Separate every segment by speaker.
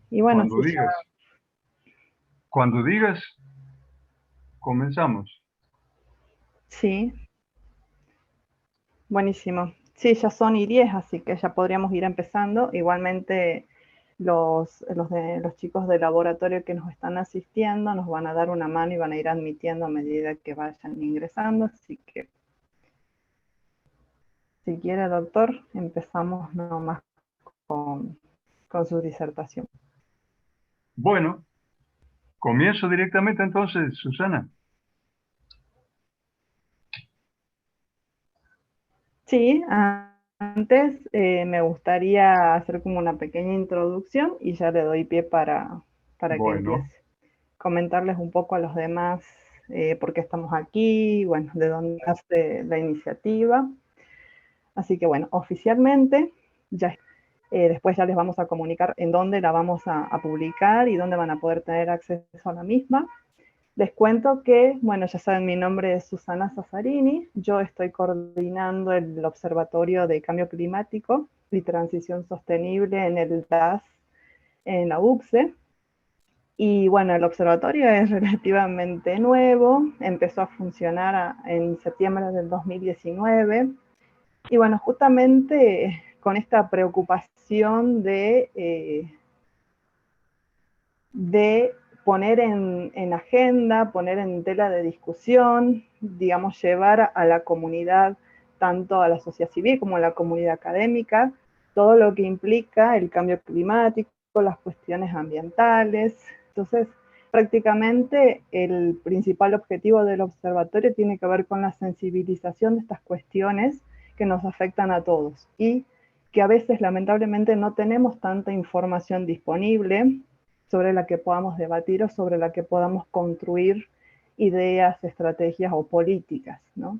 Speaker 1: Y bueno,
Speaker 2: Cuando digas, cuando digas, comenzamos.
Speaker 1: sí, buenísimo. Sí, ya son y 10, así que ya podríamos ir empezando. Igualmente, los chicos del laboratorio que nos están asistiendo nos van a dar una mano y van a ir admitiendo a medida que vayan ingresando. Así que, si quiere, doctor, empezamos nomás con su disertación.
Speaker 2: Bueno, comienzo directamente entonces, Susana.
Speaker 1: Sí, antes me gustaría hacer como una pequeña introducción y ya le doy pie para que
Speaker 2: Bueno,
Speaker 1: empiece. Comentarles un poco a los demás por qué estamos aquí, bueno, de dónde nace la iniciativa. Así que bueno, oficialmente, ya, después ya les vamos a comunicar en dónde la vamos a publicar y dónde van a poder tener acceso a la misma. Les cuento que, bueno, ya saben, mi nombre es Susana Sazzarini, yo estoy coordinando el Observatorio de Cambio Climático y Transición Sostenible en el DAS en la UCSE. Y bueno, el observatorio es relativamente nuevo, empezó a funcionar en septiembre del 2019. Y bueno, justamente con esta preocupación de poner en agenda, poner en tela de discusión, digamos, llevar a la comunidad, tanto a la sociedad civil como a la comunidad académica, todo lo que implica el cambio climático, las cuestiones ambientales. Entonces, prácticamente el principal objetivo del observatorio tiene que ver con la sensibilización de estas cuestiones que nos afectan a todos y que a veces lamentablemente no tenemos tanta información disponible sobre la que podamos debatir o sobre la que podamos construir ideas, estrategias o políticas, ¿no?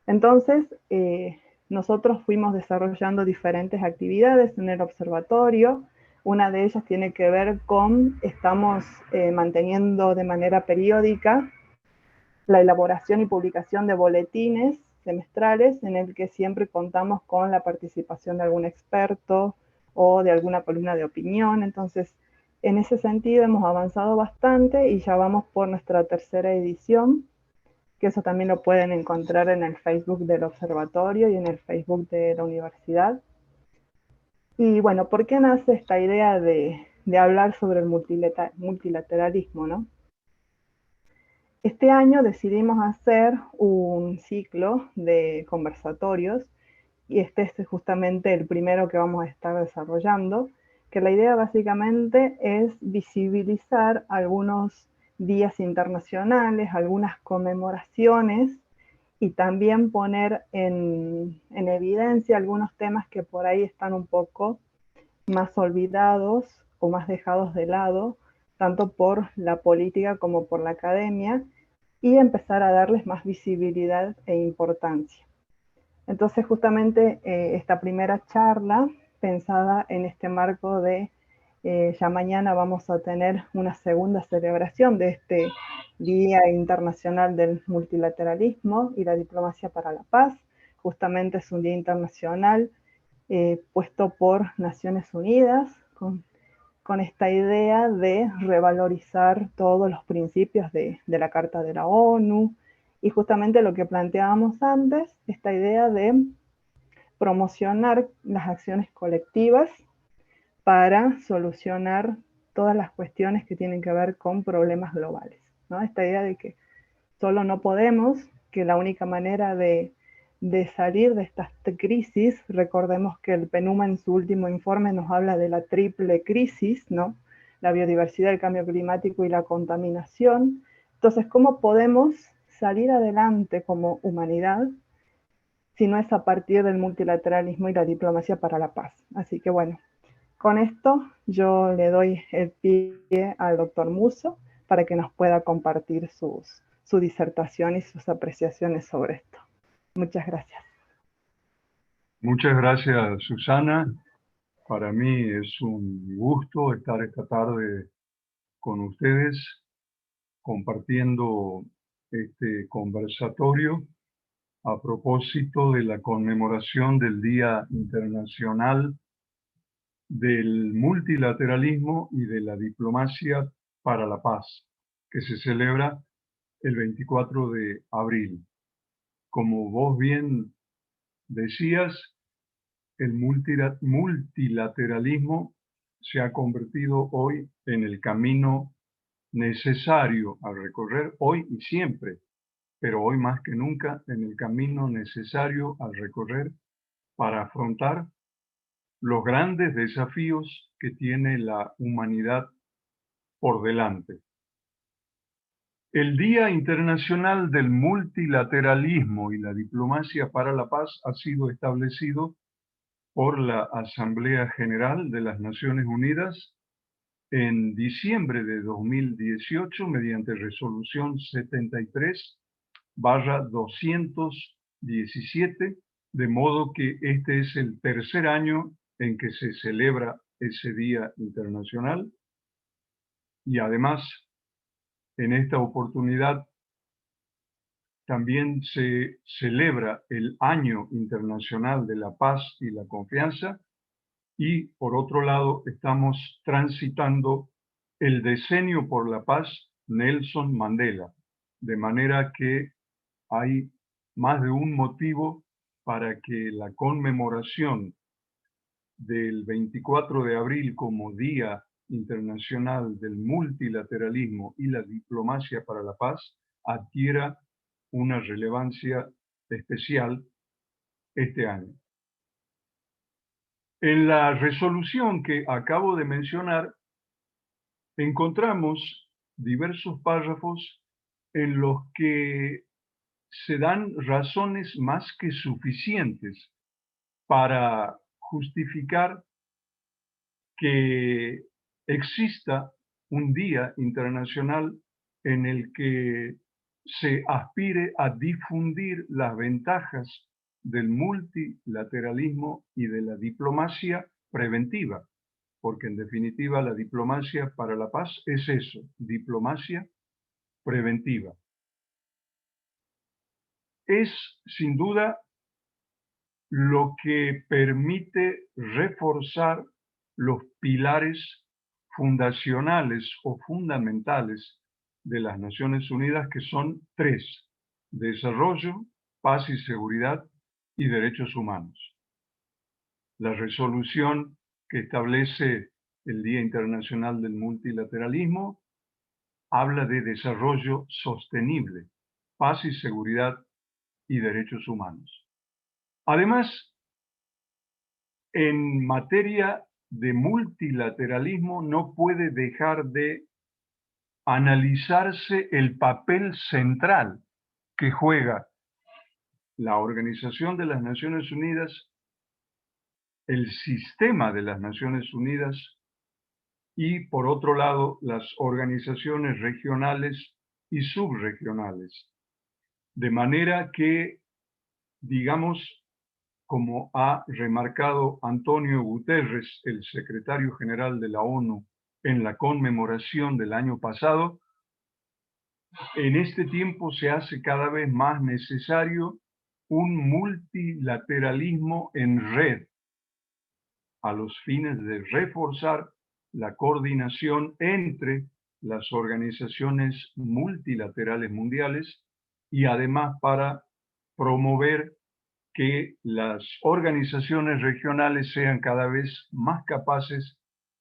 Speaker 1: Entonces, nosotros fuimos desarrollando diferentes actividades en el observatorio. Una de ellas tiene que ver con, estamos manteniendo de manera periódica la elaboración y publicación de boletines semestrales en el que siempre contamos con la participación de algún experto o de alguna columna de opinión. Entonces, en ese sentido hemos avanzado bastante y ya vamos por nuestra tercera edición, que eso también lo pueden encontrar en el Facebook del observatorio y en el Facebook de la universidad. Y bueno, ¿por qué nace esta idea de hablar sobre el multilateralismo, no? Este año decidimos hacer un ciclo de conversatorios y este es justamente el primero que vamos a estar desarrollando, que la idea básicamente es visibilizar algunos días internacionales, algunas conmemoraciones y también poner en evidencia algunos temas que por ahí están un poco más olvidados o más dejados de lado, tanto por la política como por la academia, y empezar a darles más visibilidad e importancia. Entonces, justamente esta primera charla, pensada en este marco de ya mañana vamos a tener una segunda celebración de este Día Internacional del Multilateralismo y la Diplomacia para la Paz. Justamente es un día internacional puesto por Naciones Unidas con esta idea de revalorizar todos los principios de la Carta de la ONU y justamente lo que planteábamos antes, esta idea de promocionar las acciones colectivas para solucionar todas las cuestiones que tienen que ver con problemas globales, ¿no? Esta idea de que solo no podemos, que la única manera de salir de estas crisis, recordemos que el PNUMA en su último informe nos habla de la triple crisis, ¿no? La biodiversidad, el cambio climático y la contaminación. Entonces, ¿cómo podemos salir adelante como humanidad si no es a partir del multilateralismo y la diplomacia para la paz? Así que bueno, con esto yo le doy el pie al doctor Musso para que nos pueda compartir su disertación y sus apreciaciones sobre esto. Muchas gracias.
Speaker 2: muchas gracias, Susana. Para mí es un gusto estar esta tarde con ustedes compartiendo este conversatorio a propósito de la conmemoración del Día Internacional del multilateralismo y de la diplomacia para la paz, que se celebra el 24 de abril. Como vos bien decías, el multilateralismo se ha convertido hoy en el camino necesario a recorrer hoy y siempre, pero hoy más que nunca en el camino necesario a recorrer para afrontar los grandes desafíos que tiene la humanidad por delante. El Día Internacional del Multilateralismo y la Diplomacia para la Paz ha sido establecido por la Asamblea General de las Naciones Unidas en diciembre de 2018 mediante resolución 73/217, de modo que este es el tercer año en que se celebra ese Día Internacional y además en esta oportunidad también se celebra el Año Internacional de la Paz y la Confianza y por otro lado estamos transitando el Decenio por la Paz Nelson Mandela, de manera que hay más de un motivo para que la conmemoración del 24 de abril como Día Internacional del Multilateralismo y la Diplomacia para la Paz adquiera una relevancia especial este año. En la resolución que acabo de mencionar, encontramos diversos párrafos en los que se dan razones más que suficientes para justificar que exista un día internacional en el que se aspire a difundir las ventajas del multilateralismo y de la diplomacia preventiva, porque en definitiva la diplomacia para la paz es eso, diplomacia preventiva. Es sin duda lo que permite reforzar los pilares fundacionales o fundamentales de las Naciones Unidas, que son tres: desarrollo, paz y seguridad y derechos humanos. La resolución que establece el Día Internacional del Multilateralismo habla de desarrollo sostenible, paz y seguridad y derechos humanos. Además, en materia de multilateralismo no puede dejar de analizarse el papel central que juega la Organización de las Naciones Unidas, el sistema de las Naciones Unidas y, por otro lado, las organizaciones regionales y subregionales. De manera que, digamos, como ha remarcado Antonio Guterres, el secretario general de la ONU, en la conmemoración del año pasado, en este tiempo se hace cada vez más necesario un multilateralismo en red, a los fines de reforzar la coordinación entre las organizaciones multilaterales mundiales y además para promover que las organizaciones regionales sean cada vez más capaces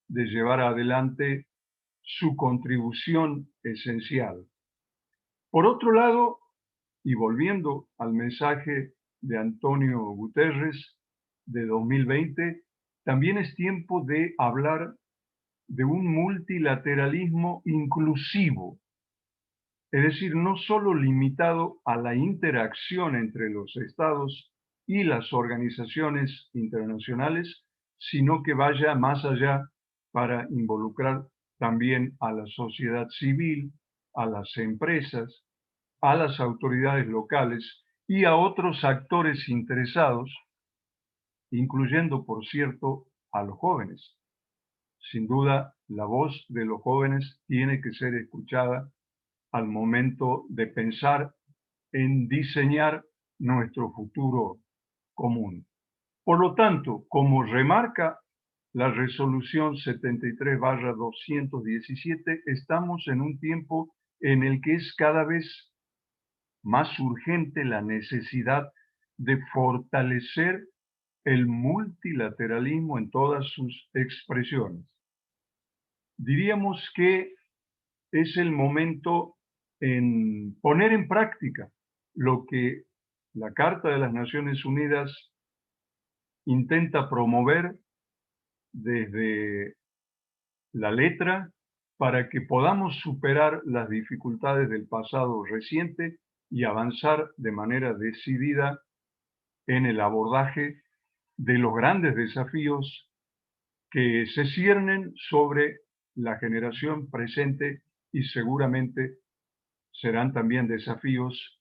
Speaker 2: de llevar adelante su contribución esencial. Por otro lado, y volviendo al mensaje de Antonio Guterres de 2020, también es tiempo de hablar de un multilateralismo inclusivo, es decir, no solo limitado a la interacción entre los estados y las organizaciones internacionales, sino que vaya más allá para involucrar también a la sociedad civil, a las empresas, a las autoridades locales y a otros actores interesados, incluyendo, por cierto, a los jóvenes. Sin duda, la voz de los jóvenes tiene que ser escuchada al momento de pensar en diseñar nuestro futuro común. Por lo tanto, como remarca la resolución 73/217, estamos en un tiempo en el que es cada vez más urgente la necesidad de fortalecer el multilateralismo en todas sus expresiones. Diríamos que es el momento en poner en práctica lo que la Carta de las Naciones Unidas intenta promover desde la letra para que podamos superar las dificultades del pasado reciente y avanzar de manera decidida en el abordaje de los grandes desafíos que se ciernen sobre la generación presente y seguramente serán también desafíos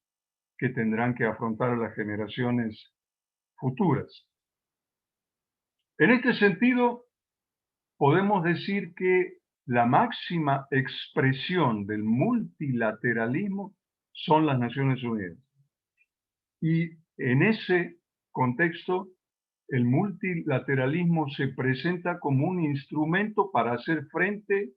Speaker 2: que tendrán que afrontar las generaciones futuras. En este sentido, podemos decir que la máxima expresión del multilateralismo son las Naciones Unidas. Y en ese contexto, el multilateralismo se presenta como un instrumento para hacer frente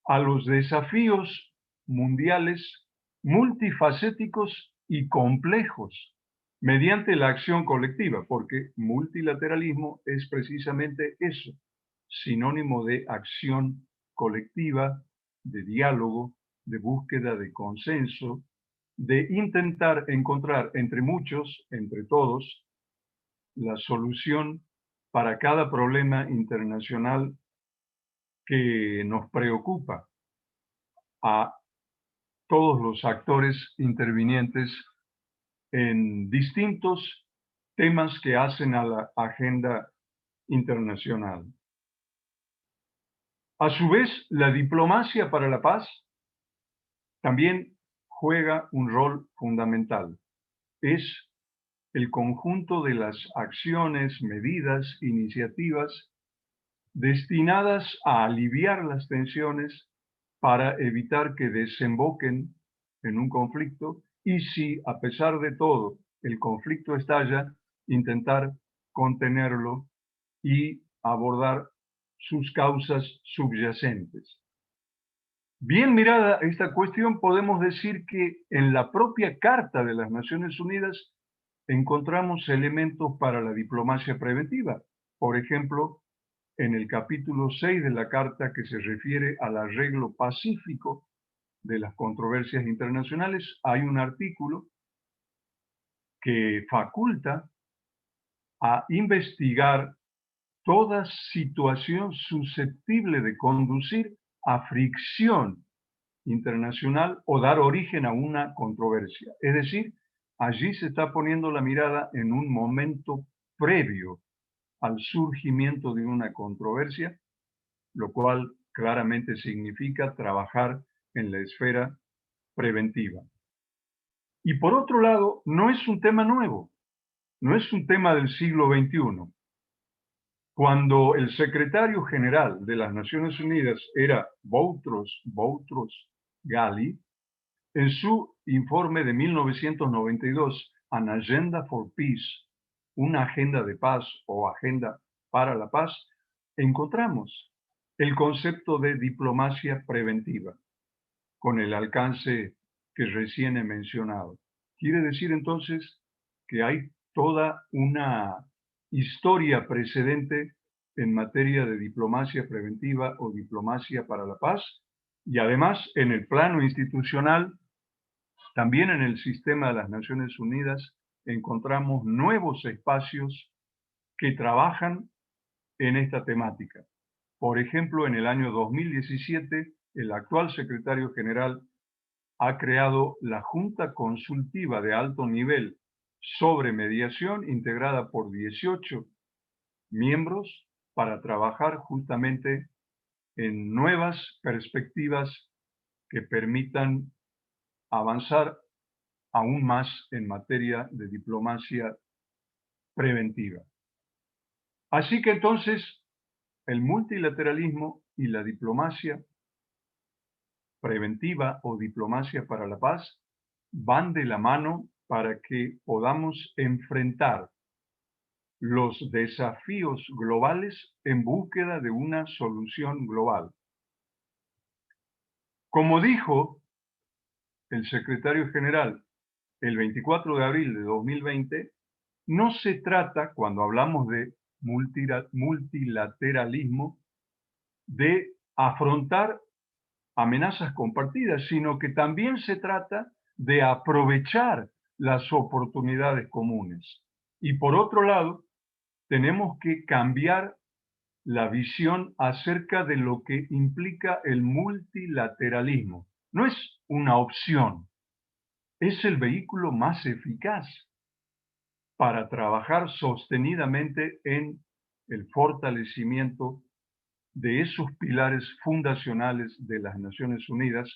Speaker 2: a los desafíos mundiales multifacéticos y complejos mediante la acción colectiva, porque multilateralismo es precisamente eso, sinónimo de acción colectiva, de diálogo, de búsqueda de consenso, de intentar encontrar entre muchos, entre todos, la solución para cada problema internacional que nos preocupa a todos los actores intervinientes en distintos temas que hacen a la agenda internacional. A su vez, la diplomacia para la paz también juega un rol fundamental. Es el conjunto de las acciones, medidas, iniciativas destinadas a aliviar las tensiones para evitar que desemboquen en un conflicto y si a pesar de todo el conflicto estalla, intentar contenerlo y abordar sus causas subyacentes. Bien mirada esta cuestión, podemos decir que en la propia Carta de las Naciones Unidas encontramos elementos para la diplomacia preventiva. Por ejemplo, en el capítulo 6 de la Carta que se refiere al arreglo pacífico de las controversias internacionales, hay un artículo que faculta a investigar toda situación susceptible de conducir a fricción internacional o dar origen a una controversia. Es decir, allí se está poniendo la mirada en un momento previo al surgimiento de una controversia, lo cual claramente significa trabajar en la esfera preventiva. Y por otro lado, no es un tema nuevo, no es un tema del siglo XXI. Cuando el secretario general de las Naciones Unidas era Boutros Ghali, en su informe de 1992, An Agenda for Peace, una agenda de paz o agenda para la paz, encontramos el concepto de diplomacia preventiva, con el alcance que recién he mencionado. Quiere decir entonces que hay toda una historia precedente en materia de diplomacia preventiva o diplomacia para la paz, y además en el plano institucional, también en el sistema de las Naciones Unidas, encontramos nuevos espacios que trabajan en esta temática. Por ejemplo, en el año 2017, el actual secretario general ha creado la Junta Consultiva de Alto Nivel sobre Mediación, integrada por 18 miembros, para trabajar justamente en nuevas perspectivas que permitan avanzar aún más en materia de diplomacia preventiva. Así que entonces el multilateralismo y la diplomacia preventiva o diplomacia para la paz van de la mano para que podamos enfrentar los desafíos globales en búsqueda de una solución global. Como dijo el secretario general el 24 de abril de 2020, no se trata, cuando hablamos de multilateralismo, de afrontar amenazas compartidas, sino que también se trata de aprovechar las oportunidades comunes. Y por otro lado, tenemos que cambiar la visión acerca de lo que implica el multilateralismo. No es una opción, es el vehículo más eficaz para trabajar sostenidamente en el fortalecimiento de esos pilares fundacionales de las Naciones Unidas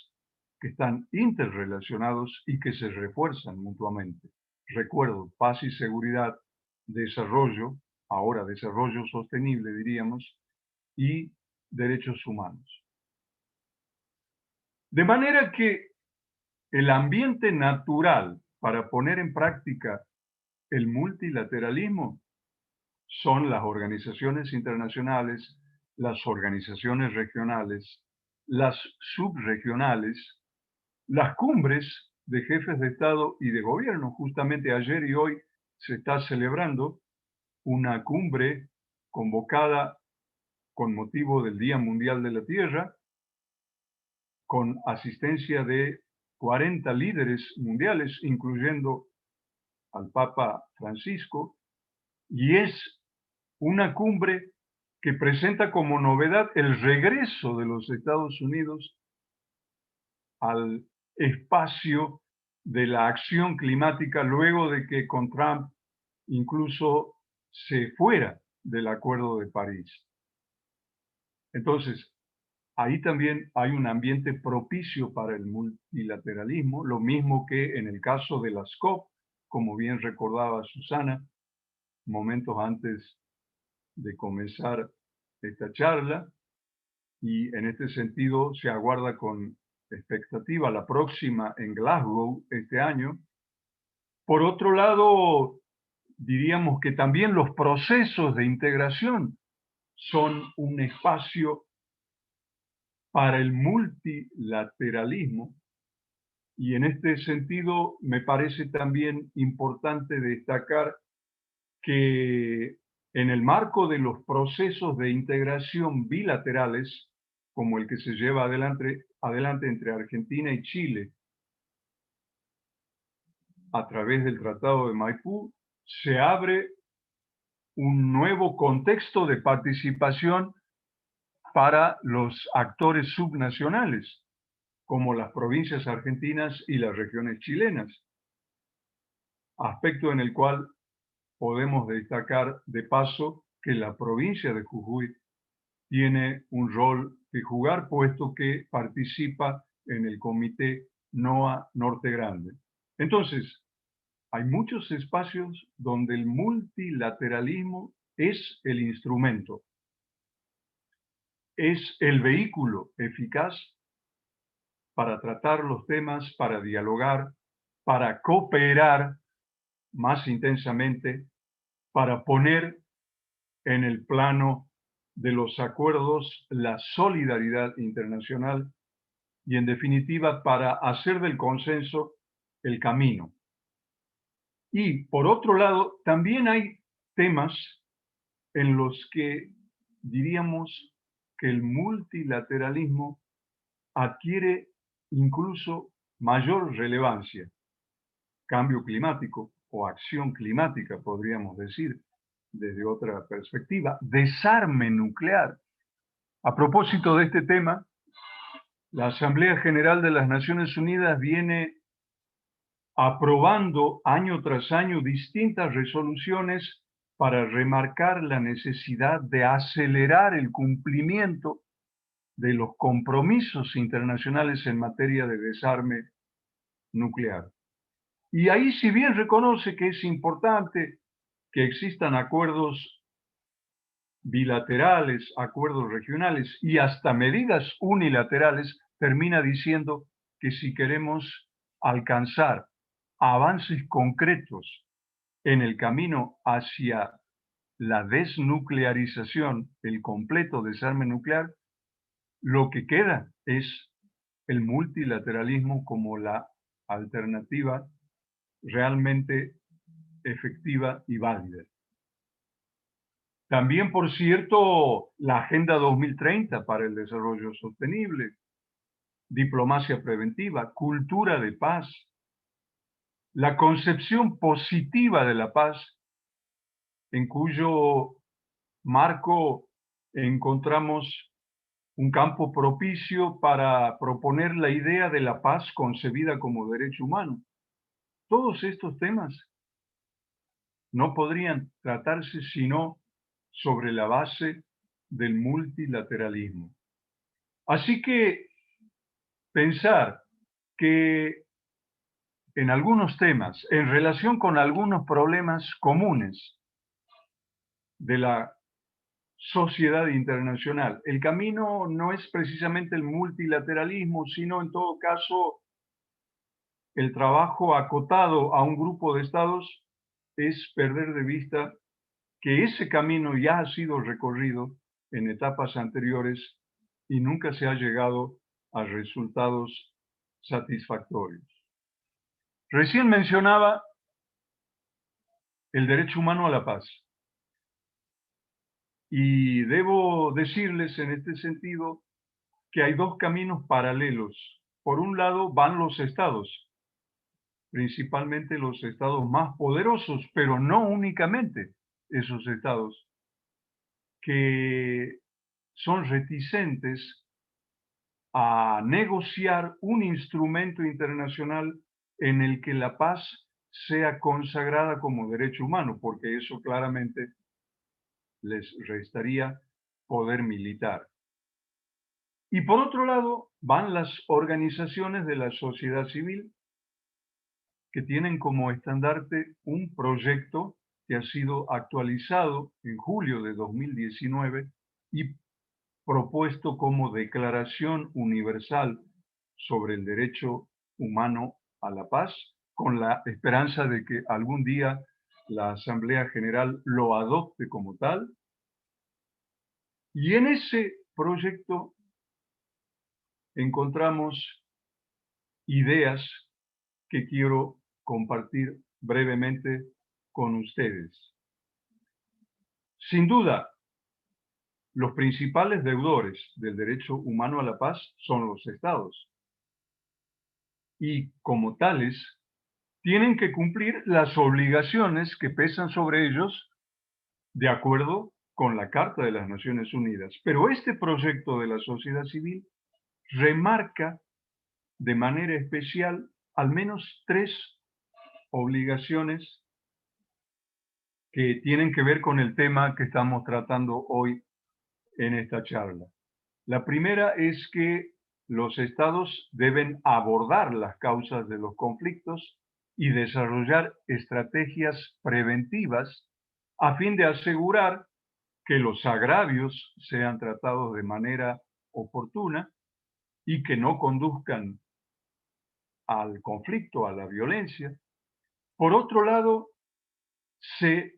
Speaker 2: que están interrelacionados y que se refuerzan mutuamente. Recuerdo, paz y seguridad, desarrollo, ahora desarrollo sostenible diríamos, y derechos humanos. De manera que el ambiente natural para poner en práctica el multilateralismo son las organizaciones internacionales, las organizaciones regionales, las subregionales, las cumbres de jefes de Estado y de gobierno. Justamente ayer y hoy se está celebrando una cumbre convocada con motivo del Día Mundial de la Tierra, con asistencia de 40 líderes mundiales, incluyendo al Papa Francisco, y es una cumbre que presenta como novedad el regreso de los Estados Unidos al espacio de la acción climática luego de que con Trump incluso se fuera del Acuerdo de París. Entonces, ahí también hay un ambiente propicio para el multilateralismo, lo mismo que en el caso de las COP, como bien recordaba Susana, momentos antes de comenzar esta charla, y en este sentido se aguarda con expectativa la próxima en Glasgow este año. Por otro lado, diríamos que también los procesos de integración son un espacio para el multilateralismo, y en este sentido me parece también importante destacar que en el marco de los procesos de integración bilaterales, como el que se lleva adelante entre Argentina y Chile a través del Tratado de Maipú, se abre un nuevo contexto de participación para los actores subnacionales, como las provincias argentinas y las regiones chilenas, aspecto en el cual podemos destacar de paso que la provincia de Jujuy tiene un rol que jugar, puesto que participa en el comité NOA Norte Grande. Entonces, hay muchos espacios donde el multilateralismo es el instrumento, es el vehículo eficaz para tratar los temas, para dialogar, para cooperar más intensamente, para poner en el plano de los acuerdos la solidaridad internacional y, en definitiva, para hacer del consenso el camino. Y, por otro lado, también hay temas en los que diríamos que el multilateralismo adquiere incluso mayor relevancia. Cambio climático o acción climática, podríamos decir, desde otra perspectiva. Desarme nuclear. A propósito de este tema, la Asamblea General de las Naciones Unidas viene aprobando año tras año distintas resoluciones para remarcar la necesidad de acelerar el cumplimiento de los compromisos internacionales en materia de desarme nuclear. Y ahí, si bien reconoce que es importante que existan acuerdos bilaterales, acuerdos regionales y hasta medidas unilaterales, termina diciendo que si queremos alcanzar avances concretos en el camino hacia la desnuclearización, el completo desarme nuclear, lo que queda es el multilateralismo como la alternativa realmente efectiva y válida. También, por cierto, la Agenda 2030 para el Desarrollo Sostenible, diplomacia preventiva, cultura de paz, la concepción positiva de la paz, en cuyo marco encontramos un campo propicio para proponer la idea de la paz concebida como derecho humano. Todos estos temas no podrían tratarse sino sobre la base del multilateralismo. Así que pensar que en algunos temas, en relación con algunos problemas comunes de la sociedad internacional, el camino no es precisamente el multilateralismo, sino en todo caso el trabajo acotado a un grupo de estados, es perder de vista que ese camino ya ha sido recorrido en etapas anteriores y nunca se ha llegado a resultados satisfactorios. Recién mencionaba el derecho humano a la paz. Y debo decirles en este sentido que hay dos caminos paralelos. Por un lado van los estados, principalmente los estados más poderosos, pero no únicamente esos estados, que son reticentes a negociar un instrumento internacional en el que la paz sea consagrada como derecho humano, porque eso claramente les restaría poder militar. Y por otro lado, van las organizaciones de la sociedad civil que tienen como estandarte un proyecto que ha sido actualizado en julio de 2019 y propuesto como Declaración Universal sobre el Derecho Humano a la Paz, con la esperanza de que algún día la Asamblea General lo adopte como tal. Y en ese proyecto encontramos ideas que quiero compartir brevemente con ustedes. Sin duda, los principales deudores del derecho humano a la paz son los estados. Y como tales, tienen que cumplir las obligaciones que pesan sobre ellos de acuerdo con la Carta de las Naciones Unidas. Pero este proyecto de la sociedad civil remarca de manera especial al menos tres obligaciones que tienen que ver con el tema que estamos tratando hoy en esta charla. La primera es que los estados deben abordar las causas de los conflictos y desarrollar estrategias preventivas a fin de asegurar que los agravios sean tratados de manera oportuna y que no conduzcan al conflicto, a la violencia. Por otro lado, se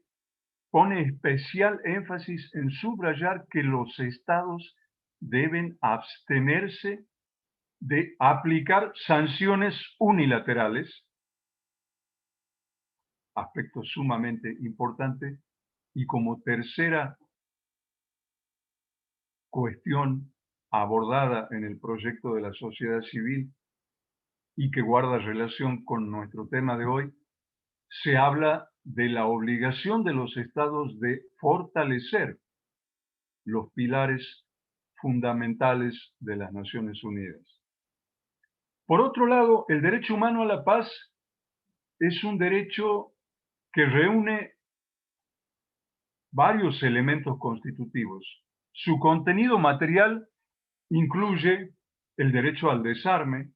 Speaker 2: pone especial énfasis en subrayar que los estados deben abstenerse de aplicar sanciones unilaterales, aspecto sumamente importante, y como tercera cuestión abordada en el proyecto de la sociedad civil y que guarda relación con nuestro tema de hoy, se habla de la obligación de los estados de fortalecer los pilares fundamentales de las Naciones Unidas. Por otro lado, el derecho humano a la paz es un derecho que reúne varios elementos constitutivos. Su contenido material incluye el derecho al desarme,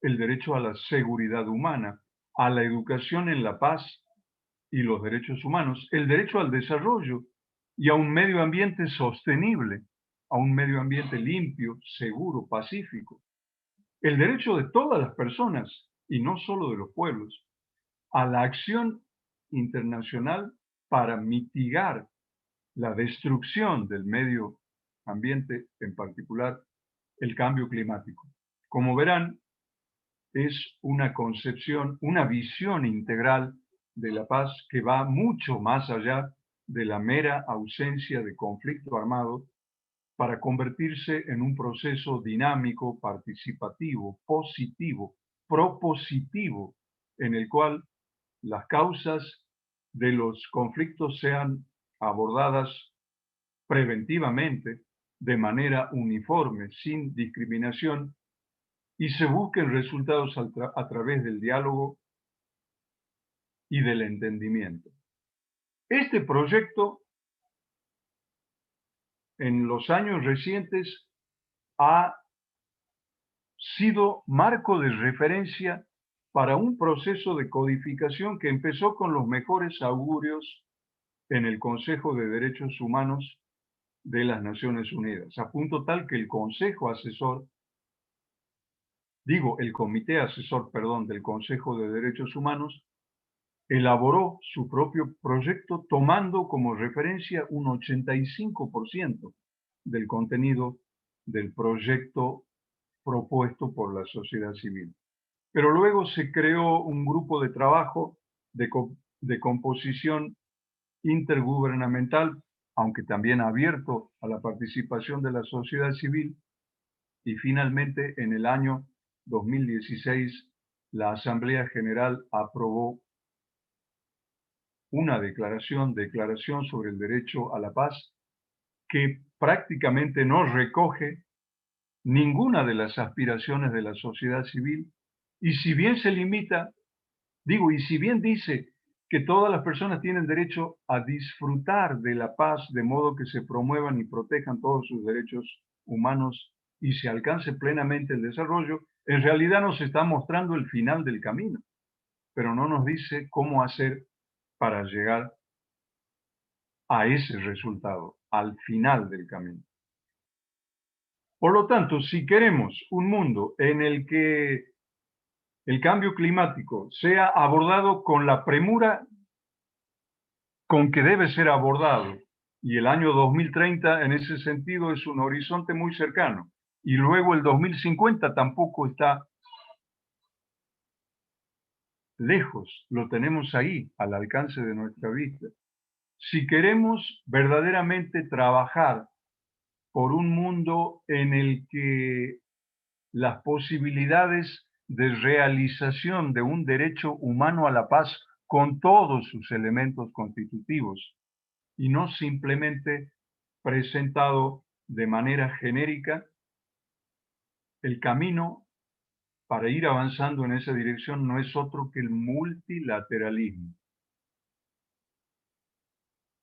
Speaker 2: el derecho a la seguridad humana, a la educación en la paz y los derechos humanos, el derecho al desarrollo y a un medio ambiente sostenible, a un medio ambiente limpio, seguro, pacífico, el derecho de todas las personas y no solo de los pueblos, a la acción internacional para mitigar la destrucción del medio ambiente, en particular el cambio climático. Como verán, es una concepción, una visión integral de la paz que va mucho más allá de la mera ausencia de conflicto armado para convertirse en un proceso dinámico, participativo, positivo, propositivo, en el cual las causas de los conflictos sean abordadas preventivamente, de manera uniforme, sin discriminación, y se busquen resultados a través del diálogo y del entendimiento. Este proyecto, en los años recientes, ha sido marco de referencia para un proceso de codificación que empezó con los mejores augurios en el Consejo de Derechos Humanos de las Naciones Unidas, a punto tal que el Comité Asesor, perdón, del Consejo de Derechos Humanos elaboró su propio proyecto tomando como referencia un 85% del contenido del proyecto propuesto por la sociedad civil. Pero luego se creó un grupo de trabajo de composición intergubernamental, aunque también abierto a la participación de la sociedad civil, y finalmente en el año 2016 la Asamblea General aprobó una declaración sobre el derecho a la paz, que prácticamente no recoge ninguna de las aspiraciones de la sociedad civil, y si bien se limita, y si bien dice que todas las personas tienen derecho a disfrutar de la paz de modo que se promuevan y protejan todos sus derechos humanos y se alcance plenamente el desarrollo, en realidad nos está mostrando el final del camino, pero no nos dice cómo hacer para llegar a ese resultado, al final del camino. Por lo tanto, si queremos un mundo en el que el cambio climático sea abordado con la premura con que debe ser abordado, y el año 2030 en ese sentido es un horizonte muy cercano, y luego el 2050 tampoco está lejos, lo tenemos ahí, al alcance de nuestra vista. Si queremos verdaderamente trabajar por un mundo en el que las posibilidades de realización de un derecho humano a la paz con todos sus elementos constitutivos y no simplemente presentado de manera genérica, el camino para ir avanzando en esa dirección no es otro que el multilateralismo.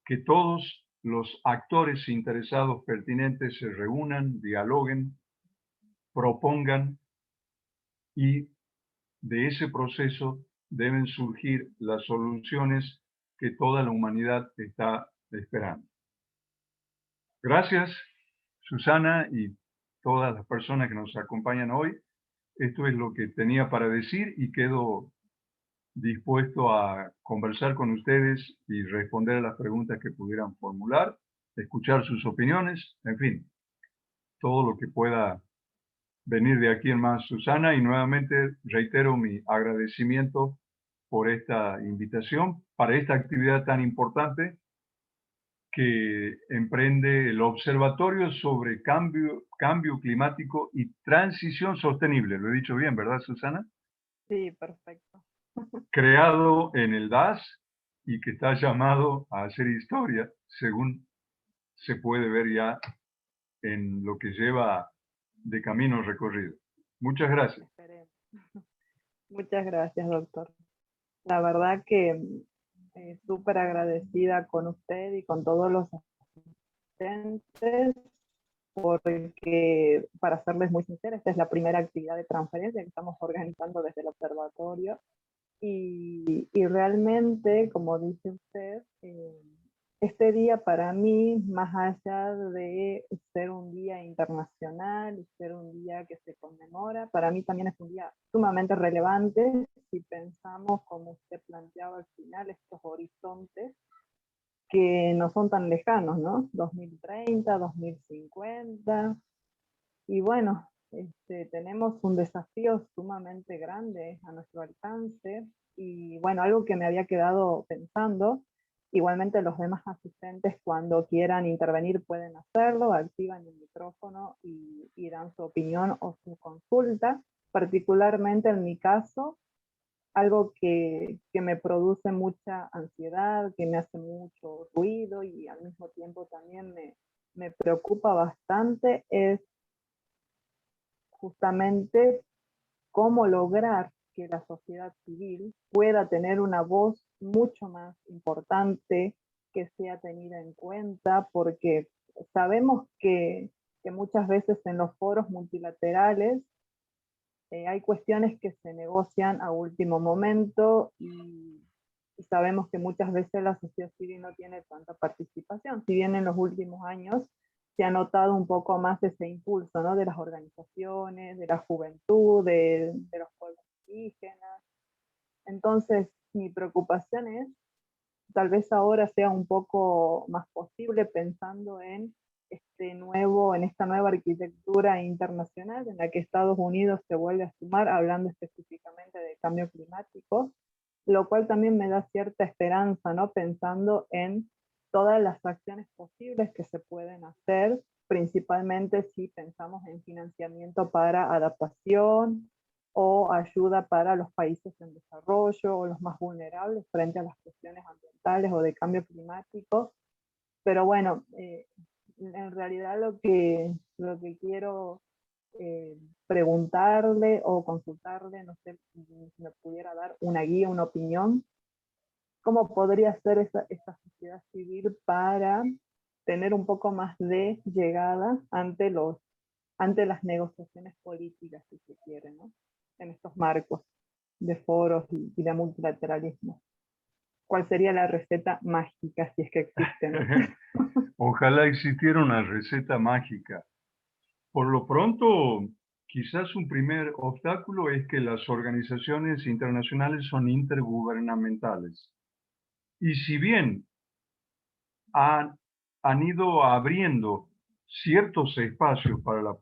Speaker 2: Que todos los actores interesados pertinentes se reúnan, dialoguen, propongan, y de ese proceso deben surgir las soluciones que toda la humanidad está esperando. Gracias, Susana, y todas las personas que nos acompañan hoy. Esto es lo que tenía para decir y quedo dispuesto a conversar con ustedes y responder a las preguntas que pudieran formular, escuchar sus opiniones, en fin, todo lo que pueda venir de aquí en más, Susana, y nuevamente reitero mi agradecimiento por esta invitación para esta actividad tan importante que emprende el Observatorio sobre Cambio Climático y Transición Sostenible. Lo he dicho bien, ¿verdad, Susana?
Speaker 1: Sí, perfecto.
Speaker 2: Creado en el DAS y que está llamado a hacer historia, según se puede ver ya en lo que lleva de camino recorrido. Muchas gracias.
Speaker 1: Muchas gracias, doctor. La verdad que súper agradecida con usted y con todos los asistentes, porque, para serles muy sincera, esta es la primera actividad de transferencia que estamos organizando desde el observatorio, y realmente, como dice usted, este día para mí, más allá de ser un día internacional y ser un día que se conmemora, para mí también es un día sumamente relevante si pensamos, como usted planteaba al final, estos horizontes que no son tan lejanos, ¿no? 2030, 2050. Y bueno, tenemos un desafío sumamente grande a nuestro alcance. Y bueno, algo que me había quedado pensando, igualmente los demás asistentes cuando quieran intervenir pueden hacerlo, activan el micrófono y dan su opinión o su consulta. Particularmente en mi caso, algo que me produce mucha ansiedad, que me hace mucho ruido y al mismo tiempo también me preocupa bastante, es justamente cómo lograr que la sociedad civil pueda tener una voz mucho más importante, que sea tenida en cuenta, porque sabemos que muchas veces en los foros multilaterales hay cuestiones que se negocian a último momento y sabemos que muchas veces la sociedad civil no tiene tanta participación. Si bien en los últimos años se ha notado un poco más ese impulso, ¿no? De las organizaciones, de la juventud, de los pueblos indígenas. Entonces, mi preocupación es, tal vez ahora sea un poco más posible pensando en esta nueva arquitectura internacional en la que Estados Unidos se vuelve a sumar, hablando específicamente de cambio climático, lo cual también me da cierta esperanza, ¿no? Pensando en todas las acciones posibles que se pueden hacer, principalmente si pensamos en financiamiento para adaptación o ayuda para los países en desarrollo o los más vulnerables frente a las cuestiones ambientales o de cambio climático. Pero bueno, en realidad lo que quiero preguntarle o consultarle, no sé si me pudiera dar una guía, una opinión, cómo podría ser esta sociedad civil para tener un poco más de llegada ante las negociaciones políticas, si se quiere, ¿no? En estos marcos de foros y de multilateralismo. ¿Cuál sería la receta mágica, si es que existe, ¿no?
Speaker 2: Ojalá existiera una receta mágica. Por lo pronto, quizás un primer obstáculo es que las organizaciones internacionales son intergubernamentales. Y si bien han, han ido abriendo ciertos espacios para la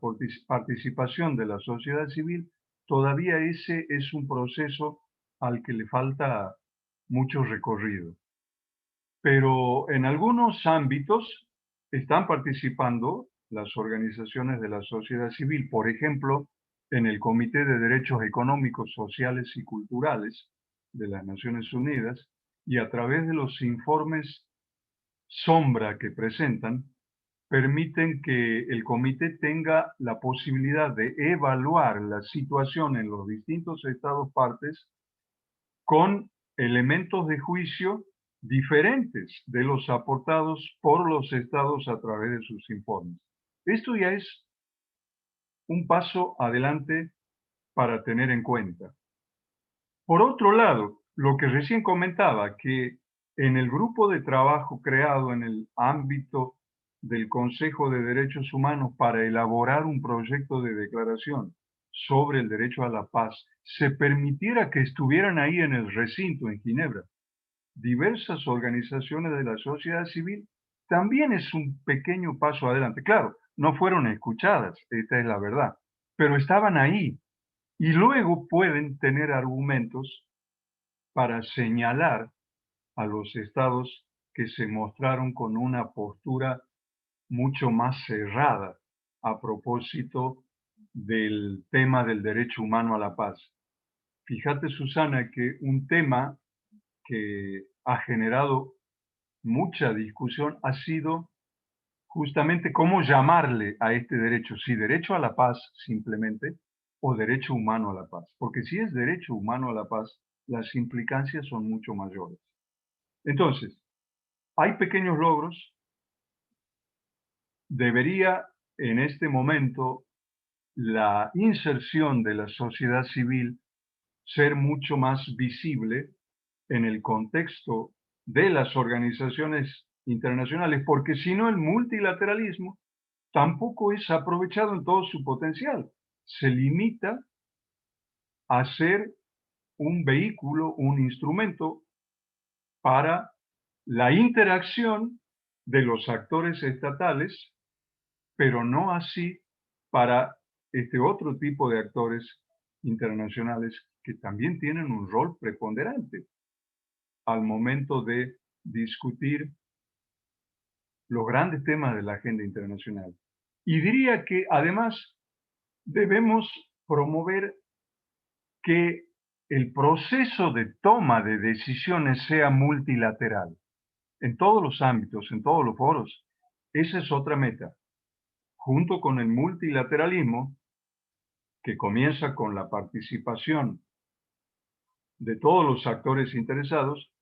Speaker 2: participación de la sociedad civil, todavía ese es un proceso al que le falta mucho recorrido. Pero en algunos ámbitos están participando las organizaciones de la sociedad civil, por ejemplo, en el Comité de Derechos Económicos, Sociales y Culturales de las Naciones Unidas, y a través de los informes sombra que presentan, permiten que el comité tenga la posibilidad de evaluar la situación en los distintos estados partes con elementos de juicio diferentes de los aportados por los estados a través de sus informes. Esto ya es un paso adelante para tener en cuenta. Por otro lado, lo que recién comentaba, que en el grupo de trabajo creado en el ámbito del Consejo de Derechos Humanos para elaborar un proyecto de declaración sobre el derecho a la paz, se permitiera que estuvieran ahí en el recinto en Ginebra diversas organizaciones de la sociedad civil, también es un pequeño paso adelante. Claro, no fueron escuchadas, esta es la verdad, pero estaban ahí y luego pueden tener argumentos para señalar a los estados que se mostraron con una postura mucho más cerrada a propósito del tema del derecho humano a la paz. Fíjate, Susana, que un tema que ha generado mucha discusión ha sido justamente cómo llamarle a este derecho, si derecho a la paz simplemente o derecho humano a la paz. Porque si es derecho humano a la paz, las implicancias son mucho mayores. Entonces, hay pequeños logros. Debería en este momento la inserción de la sociedad civil ser mucho más visible en el contexto de las organizaciones internacionales, porque si no el multilateralismo tampoco es aprovechado en todo su potencial. Se limita a ser un vehículo, un instrumento para la interacción de los actores estatales, pero no así para este otro tipo de actores internacionales que también tienen un rol preponderante al momento de discutir los grandes temas de la agenda internacional. Y diría que además debemos promover que el proceso de toma de decisiones sea multilateral en todos los ámbitos, en todos los foros. Esa es otra meta. Junto con el multilateralismo, que comienza con la participación de todos los actores interesados,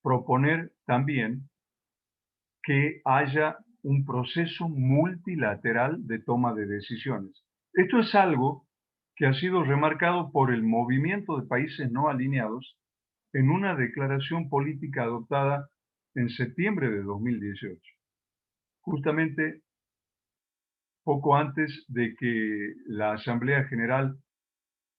Speaker 2: proponer también que haya un proceso multilateral de toma de decisiones. Esto es algo que ha sido remarcado por el movimiento de países no alineados en una declaración política adoptada en septiembre de 2018, justamente poco antes de que la Asamblea General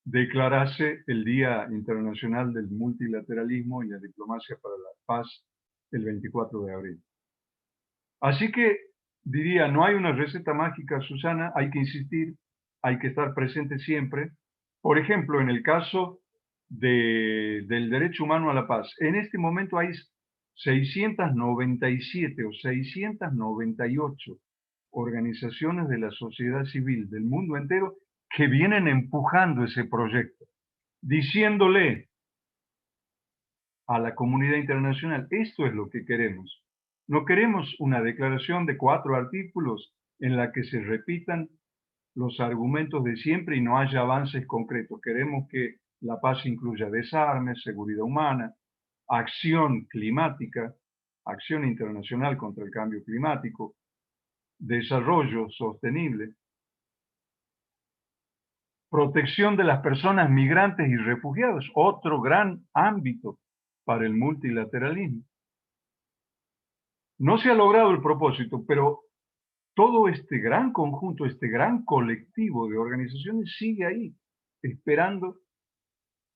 Speaker 2: declarase el Día Internacional del Multilateralismo y la Diplomacia para la Paz el 24 de abril. Así que diría, no hay una receta mágica, Susana, hay que insistir, hay que estar presente siempre. Por ejemplo, en el caso del derecho humano a la paz, en este momento hay 697 o 698 organizaciones de la sociedad civil del mundo entero que vienen empujando ese proyecto, diciéndole a la comunidad internacional, esto es lo que queremos. No queremos una declaración de 4 artículos en la que se repitan los argumentos de siempre y no haya avances concretos. Queremos que la paz incluya desarme, seguridad humana, acción climática, acción internacional contra el cambio climático, desarrollo sostenible, protección de las personas migrantes y refugiados, otro gran ámbito para el multilateralismo. No se ha logrado el propósito, pero todo este gran conjunto, este gran colectivo de organizaciones sigue ahí, esperando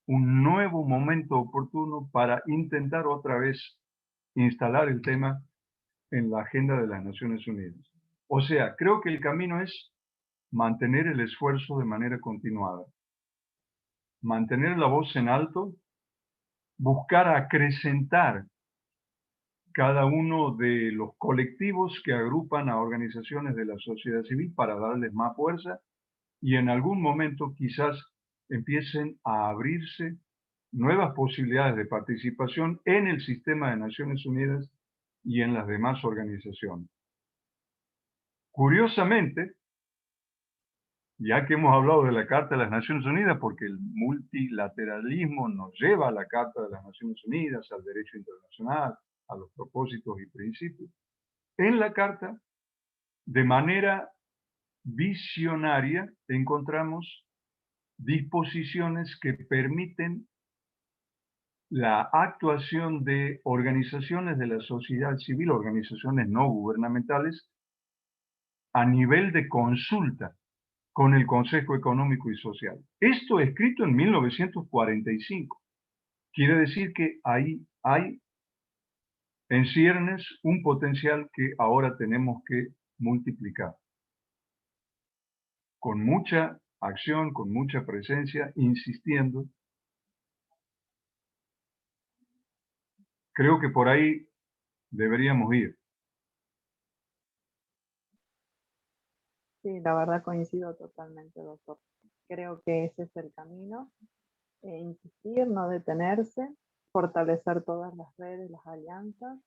Speaker 2: un nuevo momento oportuno para intentar otra vez instalar el tema en la agenda de las Naciones Unidas. O sea, creo que el camino es mantener el esfuerzo de manera continuada, mantener la voz en alto, buscar acrecentar cada uno de los colectivos que agrupan a organizaciones de la sociedad civil para darles más fuerza y en algún momento quizás empiecen a abrirse nuevas posibilidades de participación en el sistema de Naciones Unidas y en las demás organizaciones. Curiosamente, ya que hemos hablado de la Carta de las Naciones Unidas, porque el multilateralismo nos lleva a la Carta de las Naciones Unidas, al derecho internacional, a los propósitos y principios, en la Carta, de manera visionaria, encontramos disposiciones que permiten la actuación de organizaciones de la sociedad civil, organizaciones no gubernamentales, a nivel de consulta con el Consejo Económico y Social. Esto escrito en 1945. Quiere decir que ahí hay en ciernes un potencial que ahora tenemos que multiplicar. Con mucha acción, con mucha presencia, insistiendo. Creo que por ahí deberíamos ir.
Speaker 1: Sí, la verdad coincido totalmente, doctor. Creo que ese es el camino. Insistir, no detenerse, fortalecer todas las redes, las alianzas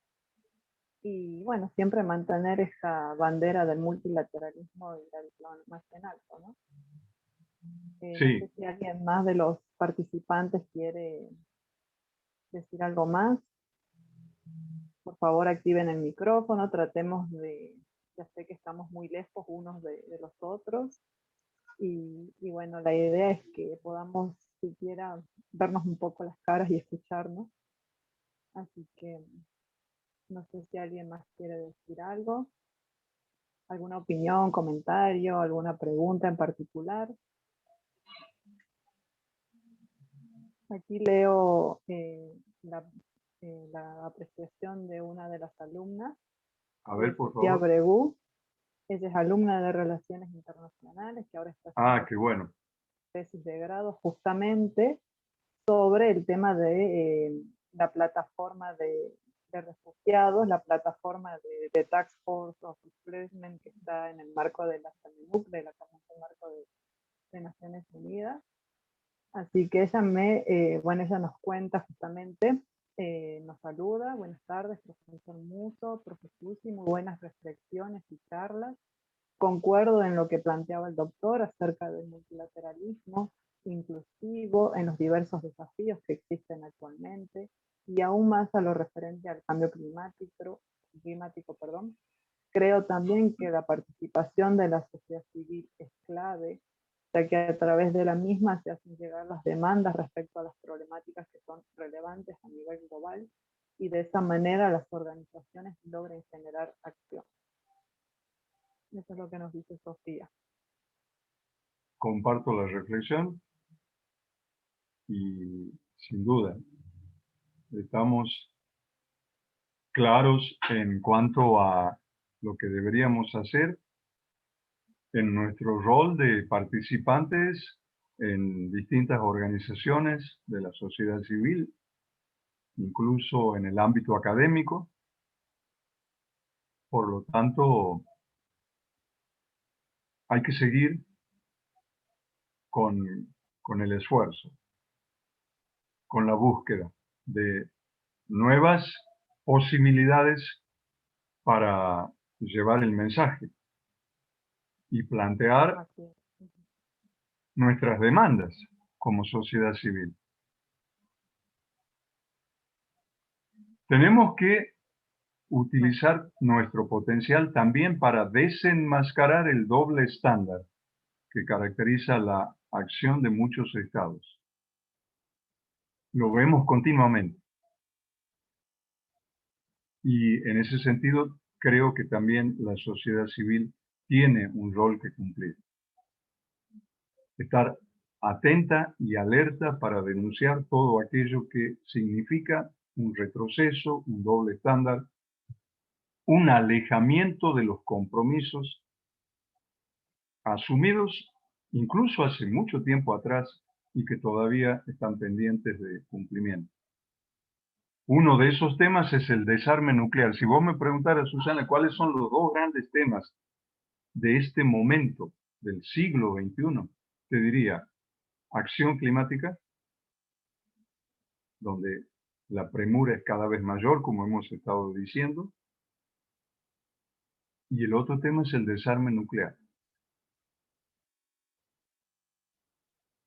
Speaker 1: y, bueno, siempre mantener esta bandera del multilateralismo y la diplomacia en alto, ¿no? No sé
Speaker 2: Sí,
Speaker 1: si alguien más de los participantes quiere decir algo más. Por favor, activen el micrófono, tratemos de, ya sé que estamos muy lejos unos de los otros, y bueno, la idea es que podamos siquiera vernos un poco las caras y escucharnos. Así que no sé si alguien más quiere decir algo, alguna opinión, comentario, alguna pregunta en particular. Aquí leo la apreciación de una de las alumnas,
Speaker 2: A ver, por
Speaker 1: Sofía
Speaker 2: favor.
Speaker 1: Bregú. Ella es alumna de Relaciones Internacionales, que ahora está
Speaker 2: Ah,
Speaker 1: haciendo
Speaker 2: qué bueno.
Speaker 1: tesis de grado justamente sobre el tema de la plataforma de refugiados, la plataforma de Task Force of Replacement que está en el marco de la CNUC, de la Convención Marco de Naciones Unidas. Así que ella nos cuenta justamente, nos saluda, buenas tardes, profesor Musso, profesor Susi, muy buenas reflexiones y charlas. Concuerdo en lo que planteaba el doctor acerca del multilateralismo inclusivo en los diversos desafíos que existen actualmente y aún más a lo referente al cambio climático. Creo también que la participación de la sociedad civil es clave, ya que a través de la misma se hacen llegar las demandas respecto a las problemáticas que son relevantes a nivel global y de esa manera las organizaciones logren generar acción. Eso es lo que nos dice Sofía.
Speaker 2: Comparto la reflexión y sin duda estamos claros en cuanto a lo que deberíamos hacer en nuestro rol de participantes en distintas organizaciones de la sociedad civil, incluso en el ámbito académico. Por lo tanto, hay que seguir con el esfuerzo, con la búsqueda de nuevas posibilidades para llevar el mensaje y plantear nuestras demandas como sociedad civil. Tenemos que utilizar nuestro potencial también para desenmascarar el doble estándar que caracteriza la acción de muchos estados. Lo vemos continuamente. Y en ese sentido, creo que también la sociedad civil tiene un rol que cumplir. Estar atenta y alerta para denunciar todo aquello que significa un retroceso, un doble estándar, un alejamiento de los compromisos asumidos incluso hace mucho tiempo atrás y que todavía están pendientes de cumplimiento. Uno de esos temas es el desarme nuclear. Si vos me preguntaras, Susana, cuáles son los dos grandes temas de este momento del siglo XXI, te diría acción climática, donde la premura es cada vez mayor, como hemos estado diciendo, y el otro tema es el desarme nuclear.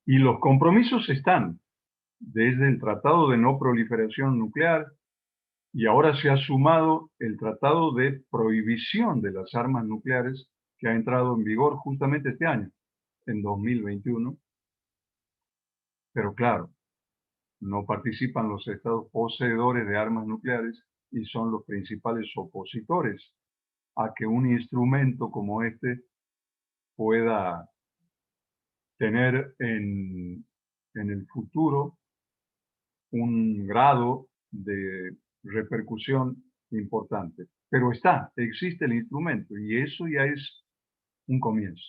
Speaker 2: Y los compromisos están desde el Tratado de No Proliferación Nuclear, y ahora se ha sumado el Tratado de Prohibición de las Armas Nucleares, que ha entrado en vigor justamente este año, en 2021. Pero claro, no participan los estados poseedores de armas nucleares y son los principales opositores a que un instrumento como este pueda tener en el futuro un grado de repercusión importante. Pero existe el instrumento y eso ya es un comienzo.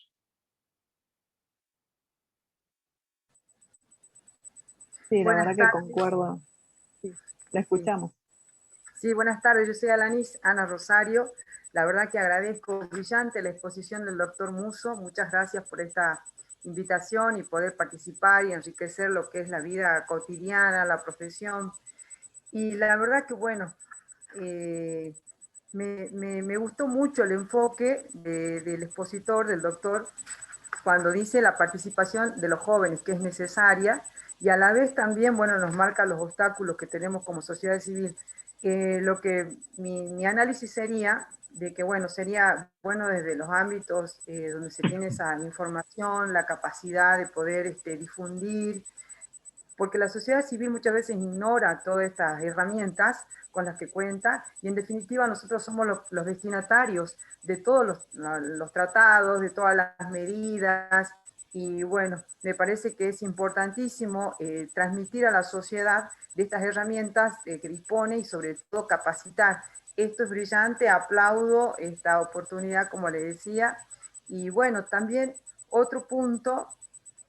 Speaker 1: Sí, la
Speaker 3: Buenas
Speaker 1: verdad que
Speaker 3: tardes.
Speaker 1: concuerdo. Sí, la escuchamos.
Speaker 3: Sí, buenas tardes. Yo soy Ana Rosario. La verdad que agradezco brillante la exposición del doctor Musso. Muchas gracias por esta invitación y poder participar y enriquecer lo que es la vida cotidiana, la profesión. Y la verdad que, bueno, me gustó mucho el enfoque del expositor, del doctor, cuando dice la participación de los jóvenes, que es necesaria, y a la vez también, bueno, nos marca los obstáculos que tenemos como sociedad civil. Lo que mi análisis sería de que, bueno, sería bueno desde los ámbitos donde se tiene esa información, la capacidad de poder difundir, porque la sociedad civil muchas veces ignora todas estas herramientas con las que cuenta y en definitiva nosotros somos los destinatarios de todos los tratados, de todas las medidas Y bueno, me parece que es importantísimo transmitir a la sociedad de estas herramientas que dispone y sobre todo capacitar. Esto es brillante, aplaudo esta oportunidad, como le decía. Y bueno, también otro punto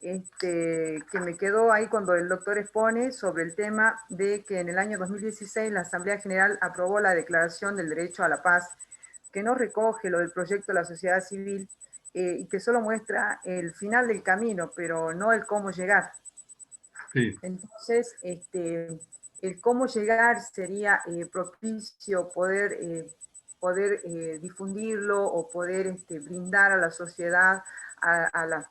Speaker 3: que me quedó ahí cuando el doctor expone sobre el tema de que en el año 2016 la Asamblea General aprobó la Declaración del Derecho a la Paz, que no recoge lo del proyecto de la sociedad civil y que solo muestra el final del camino, pero no el cómo llegar.
Speaker 2: Sí.
Speaker 3: Entonces, el cómo llegar sería propicio poder difundirlo o poder brindar a la sociedad,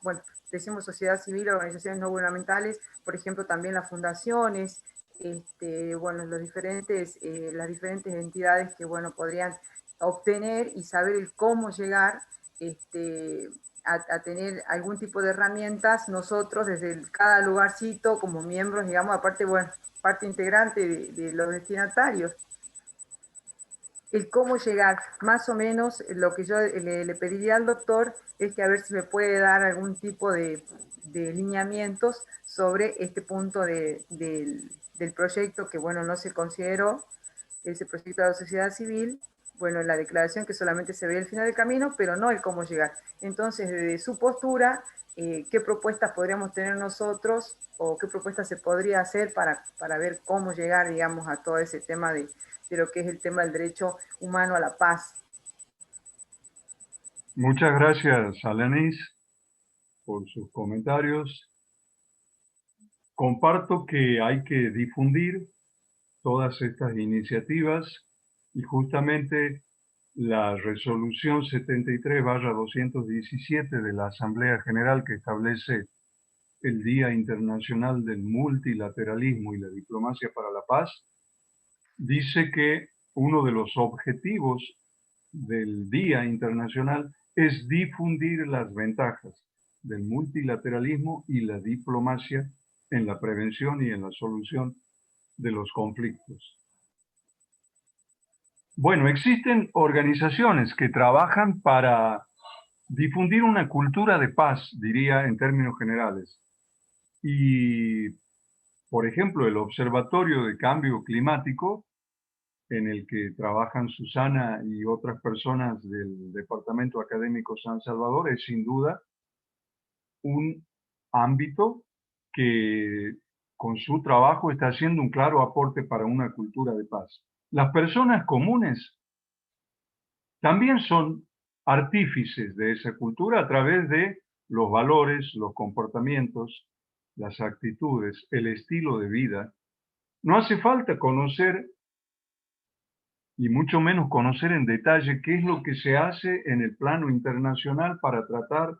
Speaker 3: bueno, decimos sociedad civil, organizaciones no gubernamentales, por ejemplo, también las fundaciones, bueno, las diferentes entidades que, bueno, podrían obtener y saber el cómo llegar, a tener algún tipo de herramientas nosotros desde cada lugarcito como miembros, digamos, aparte, bueno, parte integrante de los destinatarios. El cómo llegar, más o menos lo que yo le pediría al doctor es que a ver si me puede dar algún tipo de lineamientos sobre este punto del proyecto que, bueno, no se consideró, ese proyecto de la sociedad civil, bueno, la declaración que solamente se ve el final del camino, pero no el cómo llegar. Entonces, desde su postura, ¿qué propuestas podríamos tener nosotros o qué propuestas se podría hacer para ver cómo llegar, digamos, a todo ese tema de lo que es el tema del derecho humano a la paz?
Speaker 2: Muchas gracias, Alanis, por sus comentarios. Comparto que hay que difundir todas estas iniciativas y justamente la resolución 73/217 de la Asamblea General que establece el Día Internacional del Multilateralismo y la Diplomacia para la Paz, dice que uno de los objetivos del Día Internacional es difundir las ventajas del multilateralismo y la diplomacia en la prevención y en la solución de los conflictos. Bueno, existen organizaciones que trabajan para difundir una cultura de paz, diría en términos generales. Y, por ejemplo, el Observatorio de Cambio Climático, en el que trabajan Susana y otras personas del Departamento Académico San Salvador, es sin duda un ámbito que con su trabajo está haciendo un claro aporte para una cultura de paz. Las personas comunes también son artífices de esa cultura a través de los valores, los comportamientos, las actitudes, el estilo de vida. No hace falta conocer, y mucho menos conocer en detalle qué es lo que se hace en el plano internacional para tratar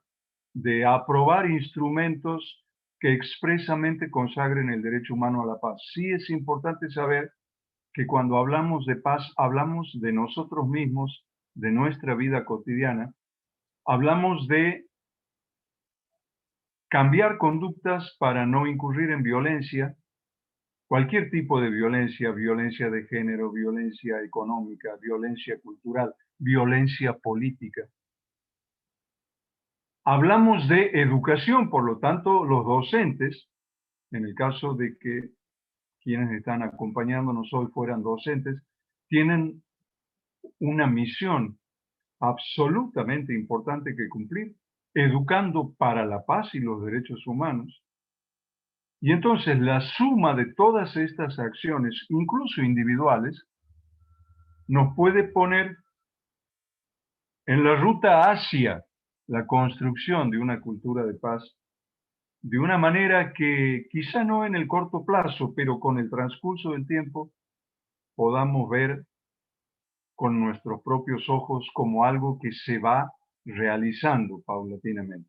Speaker 2: de aprobar instrumentos que expresamente consagren el derecho humano a la paz. Sí es importante saber que cuando hablamos de paz, hablamos de nosotros mismos, de nuestra vida cotidiana, hablamos de cambiar conductas para no incurrir en violencia, cualquier tipo de violencia, violencia de género, violencia económica, violencia cultural, violencia política. Hablamos de educación, por lo tanto, los docentes, en el caso de que quienes están acompañándonos hoy fueran docentes, tienen una misión absolutamente importante que cumplir, educando para la paz y los derechos humanos. Y entonces la suma de todas estas acciones, incluso individuales, nos puede poner en la ruta hacia la construcción de una cultura de paz de una manera que quizá no en el corto plazo, pero con el transcurso del tiempo podamos ver con nuestros propios ojos como algo que se va realizando paulatinamente.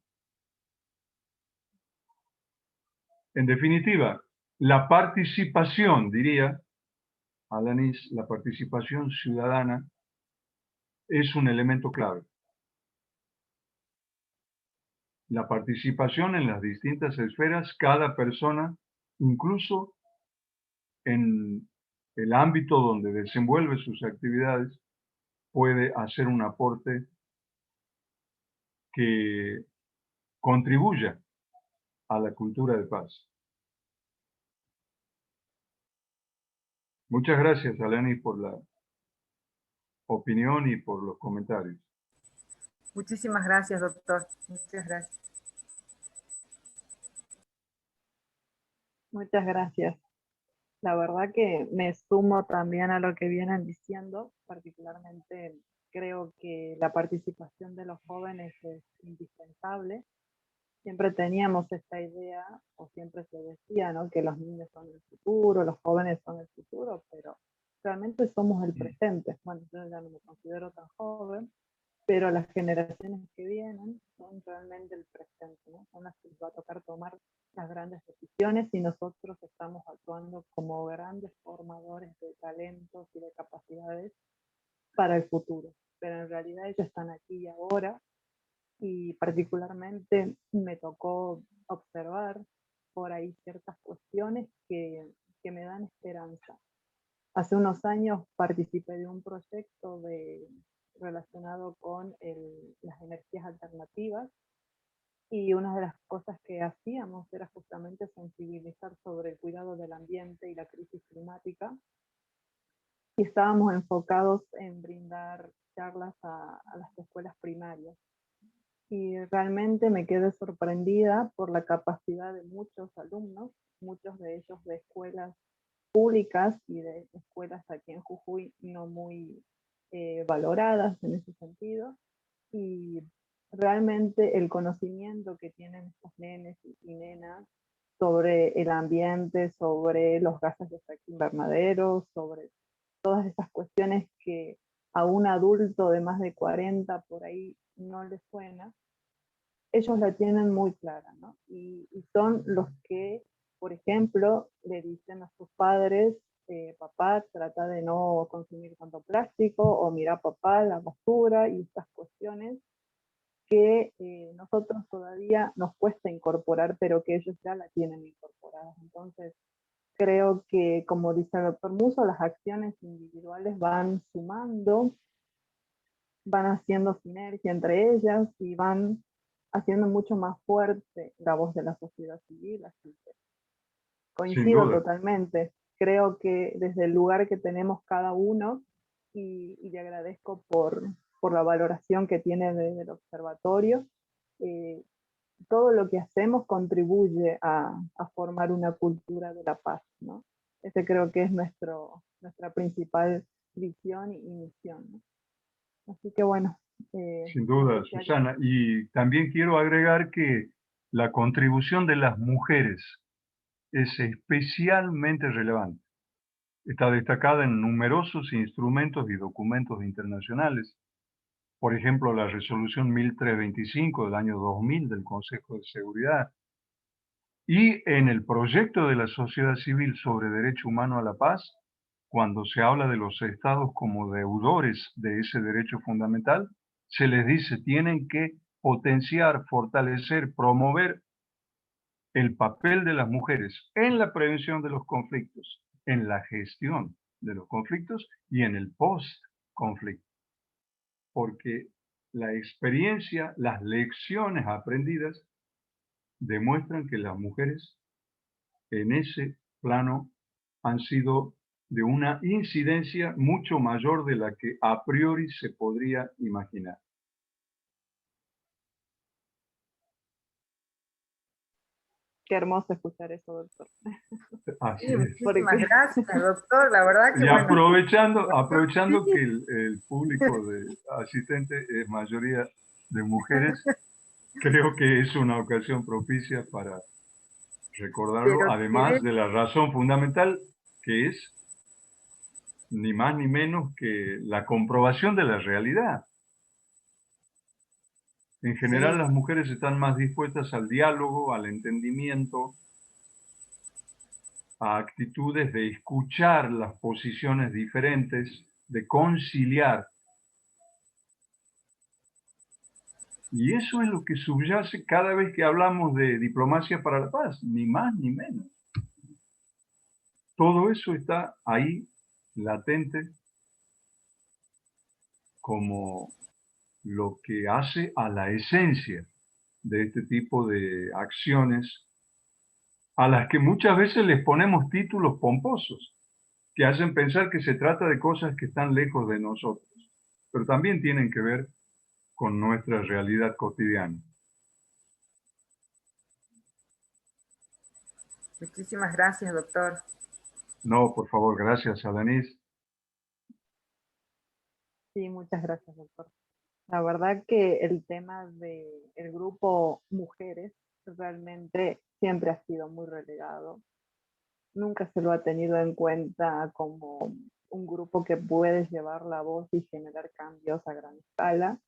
Speaker 2: En definitiva, la participación, diría Alanis, la participación ciudadana es un elemento clave. La participación en las distintas esferas, cada persona, incluso en el ámbito donde desenvuelve sus actividades, puede hacer un aporte que contribuya a la cultura de paz. Muchas gracias, Alanis, por la opinión y por los comentarios.
Speaker 3: Muchísimas gracias, doctor. Muchas gracias.
Speaker 1: Muchas gracias. La verdad que me sumo también a lo que vienen diciendo, particularmente creo que la participación de los jóvenes es indispensable. Siempre teníamos esta idea, o siempre se decía, ¿no?, que los niños son el futuro, los jóvenes son el futuro, pero realmente somos el presente. Bueno, yo ya no me considero tan joven, pero las generaciones que vienen son realmente el presente, ¿no? Son las que les va a tocar tomar las grandes decisiones y nosotros estamos actuando como grandes formadores de talentos y de capacidades para el futuro. Pero en realidad ellos están aquí y ahora, y particularmente me tocó observar por ahí ciertas cuestiones que me dan esperanza. Hace unos años participé de un proyecto relacionado con las energías alternativas, y una de las cosas que hacíamos era justamente sensibilizar sobre el cuidado del ambiente y la crisis climática, y estábamos enfocados en brindar charlas a las escuelas primarias. Y realmente me quedé sorprendida por la capacidad de muchos alumnos, muchos de ellos de escuelas públicas y de escuelas aquí en Jujuy no muy valoradas en ese sentido, y realmente el conocimiento que tienen estos nenes y nenas sobre el ambiente, sobre los gases de efecto invernadero, sobre todas esas cuestiones que a un adulto de más de 40 por ahí no les suena, ellos la tienen muy clara, ¿no? Y son los que, por ejemplo, le dicen a sus padres, papá, trata de no consumir tanto plástico, o mira, papá, la basura, y estas cuestiones que nosotros todavía nos cuesta incorporar, pero que ellos ya la tienen incorporada. Entonces, creo que, como dice el doctor Musso, las acciones individuales van sumando, van haciendo sinergia entre ellas y van haciendo mucho más fuerte la voz de la sociedad civil. Así que
Speaker 2: Sin
Speaker 1: coincido
Speaker 2: duda.
Speaker 1: totalmente. Creo que desde el lugar que tenemos cada uno, y le agradezco por la valoración que tiene desde el observatorio, todo lo que hacemos contribuye a formar una cultura de la paz, ¿no? Ese creo que es nuestra principal visión y misión, ¿no? Así que bueno.
Speaker 2: Sin
Speaker 1: No
Speaker 2: duda,
Speaker 1: sé si
Speaker 2: Susana. Y también quiero agregar que la contribución de las mujeres es especialmente relevante. Está destacada en numerosos instrumentos y documentos internacionales. Por ejemplo, la resolución 1325 del año 2000 del Consejo de Seguridad. Y en el proyecto de la sociedad civil sobre derecho humano a la paz, cuando se habla de los estados como deudores de ese derecho fundamental, se les dice tienen que potenciar, fortalecer, promover el papel de las mujeres en la prevención de los conflictos, en la gestión de los conflictos y en el post-conflicto. Porque la experiencia, las lecciones aprendidas demuestran que las mujeres en ese plano han sido de una incidencia mucho mayor de la que a priori se podría imaginar.
Speaker 1: qué hermoso escuchar eso, doctor.
Speaker 2: Así
Speaker 3: Sí,
Speaker 2: es.
Speaker 3: muchísimas gracias, doctor. La verdad que
Speaker 2: Y
Speaker 3: bueno.
Speaker 2: aprovechando que el público de asistente es mayoría de mujeres, creo que es una ocasión propicia para recordarlo,
Speaker 3: Pero
Speaker 2: además de la razón fundamental, que es ni más ni menos que la comprobación de la realidad. En general,
Speaker 3: sí,
Speaker 2: las mujeres están más dispuestas al diálogo, al entendimiento, a actitudes de escuchar las posiciones diferentes, de conciliar. Y eso es lo que subyace cada vez que hablamos de diplomacia para la paz, ni más ni menos. Todo eso está ahí, latente, como lo que hace a la esencia de este tipo de acciones a las que muchas veces les ponemos títulos pomposos, que hacen pensar que se trata de cosas que están lejos de nosotros, pero también tienen que ver con nuestra realidad cotidiana.
Speaker 3: Muchísimas gracias, doctor.
Speaker 2: No, por favor, gracias, Alanis.
Speaker 1: Sí, muchas gracias, doctor. La verdad que el tema del grupo mujeres realmente siempre ha sido muy relegado. Nunca se lo ha tenido en cuenta como un grupo que puede llevar la voz y generar cambios a gran escala.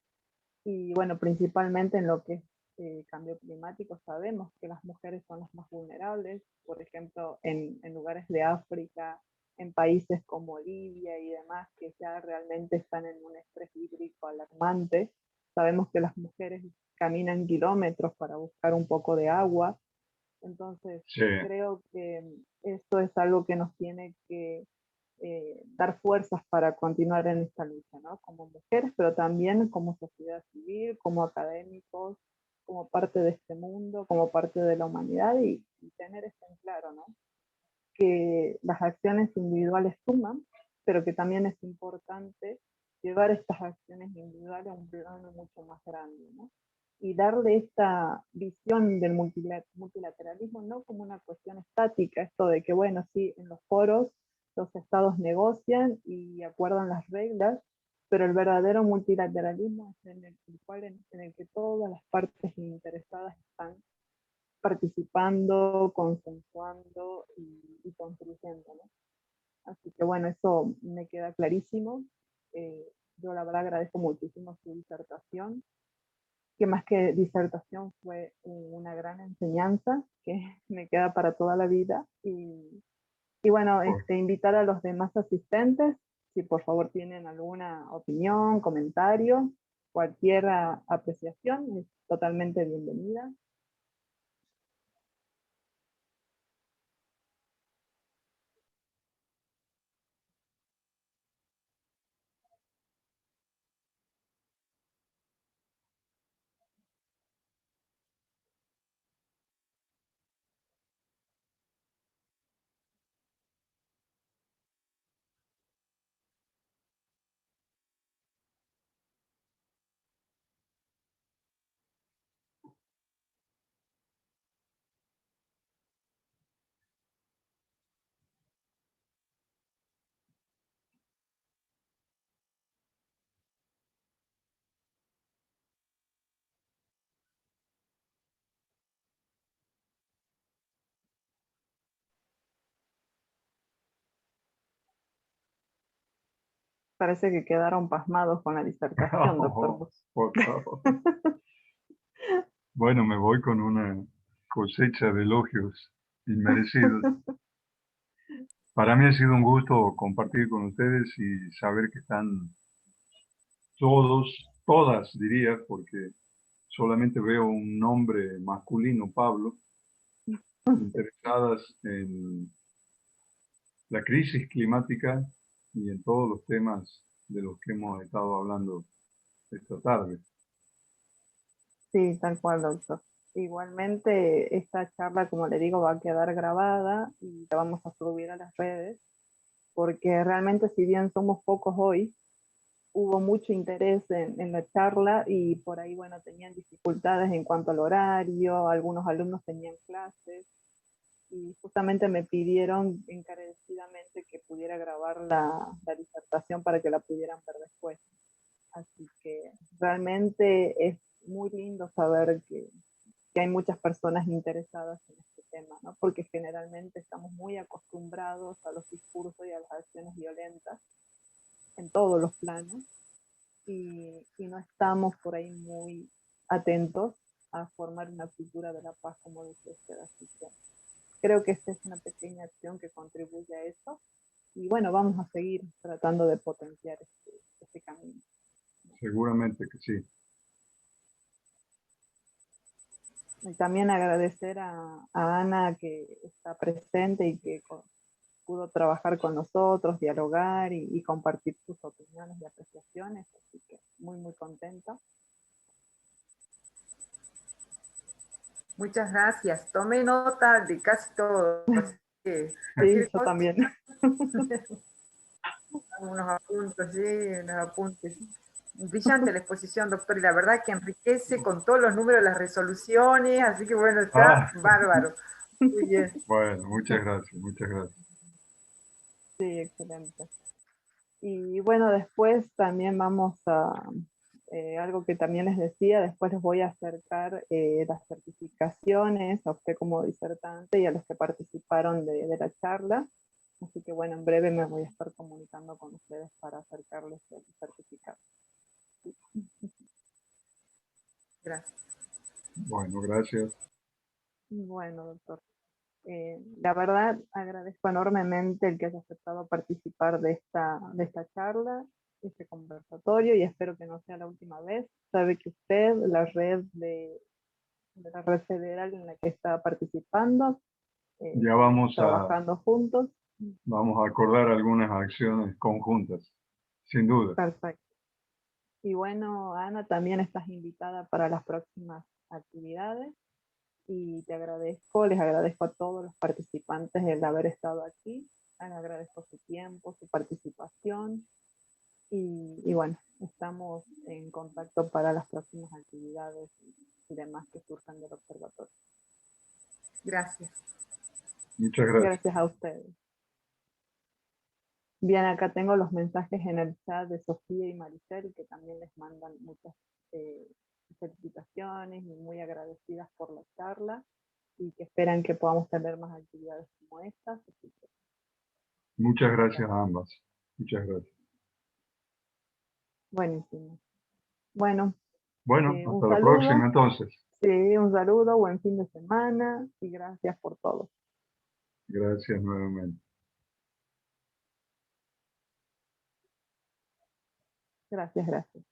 Speaker 1: Y bueno, principalmente en lo que es cambio climático, sabemos que las mujeres son las más vulnerables. Por ejemplo, en lugares de África, en países como Libia y demás, que ya realmente están en un estrés hídrico alarmante. Sabemos que las mujeres caminan kilómetros para buscar un poco de agua. Entonces,
Speaker 2: Sí,
Speaker 1: creo que esto es algo que nos tiene que dar fuerzas para continuar en esta lucha, ¿no? Como mujeres, pero también como sociedad civil, como académicos, como parte de este mundo, como parte de la humanidad y tener esto en claro, ¿no? Que las acciones individuales suman, pero que también es importante llevar estas acciones individuales a un plano mucho más grande, ¿no? Y darle esta visión del multilateralismo no como una cuestión estática, esto de que, bueno, sí, en los foros los estados negocian y acuerdan las reglas, pero el verdadero multilateralismo es en el que todas las partes interesadas están participando, consensuando y construyendo, ¿no? Así que bueno, eso me queda clarísimo. Yo la verdad agradezco muchísimo su disertación, que más que disertación fue una gran enseñanza que me queda para toda la vida. Y bueno,
Speaker 2: por,
Speaker 1: invitar a los demás asistentes, si por favor tienen alguna opinión, comentario, cualquier apreciación, es totalmente bienvenida. Parece que quedaron pasmados con la disertación, doctor
Speaker 2: oh,
Speaker 1: Bus.
Speaker 2: por favor. Bueno, me voy con una cosecha de elogios inmerecidos. Para mí ha sido un gusto compartir con ustedes y saber que están todos, todas diría, porque solamente veo un nombre masculino, Pablo, interesadas en la crisis climática y en todos los temas de los que hemos estado hablando esta tarde.
Speaker 1: Sí, tal cual, doctor. Igualmente, esta charla, como le digo, va a quedar grabada y la vamos a subir a las redes, porque realmente, si bien somos pocos hoy, hubo mucho interés en la charla y por ahí, bueno, tenían dificultades en cuanto al horario, algunos alumnos tenían clases y justamente me pidieron encarecidamente que pudiera grabar la disertación para que la pudieran ver después. Así que realmente es muy lindo saber que hay muchas personas interesadas en este tema, ¿no? Porque generalmente estamos muy acostumbrados a los discursos y a las acciones violentas en todos los planos y no estamos por ahí muy atentos a formar una cultura de la paz, como dice usted. Así que creo que esta es una pequeña acción que contribuye a eso y bueno, vamos a seguir tratando de potenciar este camino.
Speaker 2: Seguramente que sí.
Speaker 1: Y también agradecer a Ana que está presente y que pudo trabajar con nosotros, dialogar y compartir sus opiniones y apreciaciones, así que muy, muy contenta.
Speaker 3: Muchas gracias. Tomé nota de casi todo. Así que
Speaker 1: Sí,
Speaker 3: cualquier
Speaker 1: yo
Speaker 3: cosa,
Speaker 1: también.
Speaker 3: unos apuntes, sí, unos apuntes. Brillante la exposición, doctor, y la verdad que enriquece con todos los números, las resoluciones, así que bueno, está
Speaker 2: Ah,
Speaker 3: bárbaro. Muy bien.
Speaker 2: bueno, muchas gracias, muchas gracias.
Speaker 1: Sí, excelente. Y bueno, después también vamos a, algo que también les decía, después les voy a acercar las certificaciones a usted como disertante y a los que participaron de la charla. Así que bueno, en breve me voy a estar comunicando con ustedes para acercarles el certificado.
Speaker 3: Gracias.
Speaker 2: Bueno, gracias.
Speaker 1: Bueno, doctor. La verdad, agradezco enormemente el que haya aceptado participar de esta charla, este conversatorio, y espero que no sea la última vez. Sabe que usted, de la red federal en la que está participando,
Speaker 2: Ya
Speaker 1: estamos trabajando juntos.
Speaker 2: vamos a acordar algunas acciones conjuntas, sin duda.
Speaker 1: Perfecto. Y bueno, Ana, también estás invitada para las próximas actividades. Y les agradezco a todos los participantes el haber estado aquí, les agradezco su tiempo, su participación y bueno, estamos en contacto para las próximas actividades y demás que surjan del observatorio.
Speaker 3: Gracias.
Speaker 2: Muchas gracias.
Speaker 1: Gracias a ustedes. Bien, acá tengo los mensajes en el chat de Sofía y Maricel que también les mandan muchas felicitaciones y muy agradecidas por la charla y que esperan que podamos tener más actividades como estas. Así que,
Speaker 2: Muchas gracias a ambas. Muchas gracias.
Speaker 1: buenísimo. Bueno,
Speaker 2: Bueno,
Speaker 1: un
Speaker 2: hasta la próxima
Speaker 1: saludo,
Speaker 2: entonces.
Speaker 1: sí, un saludo, buen fin de semana y gracias por todo.
Speaker 2: Gracias nuevamente.
Speaker 1: Gracias, gracias.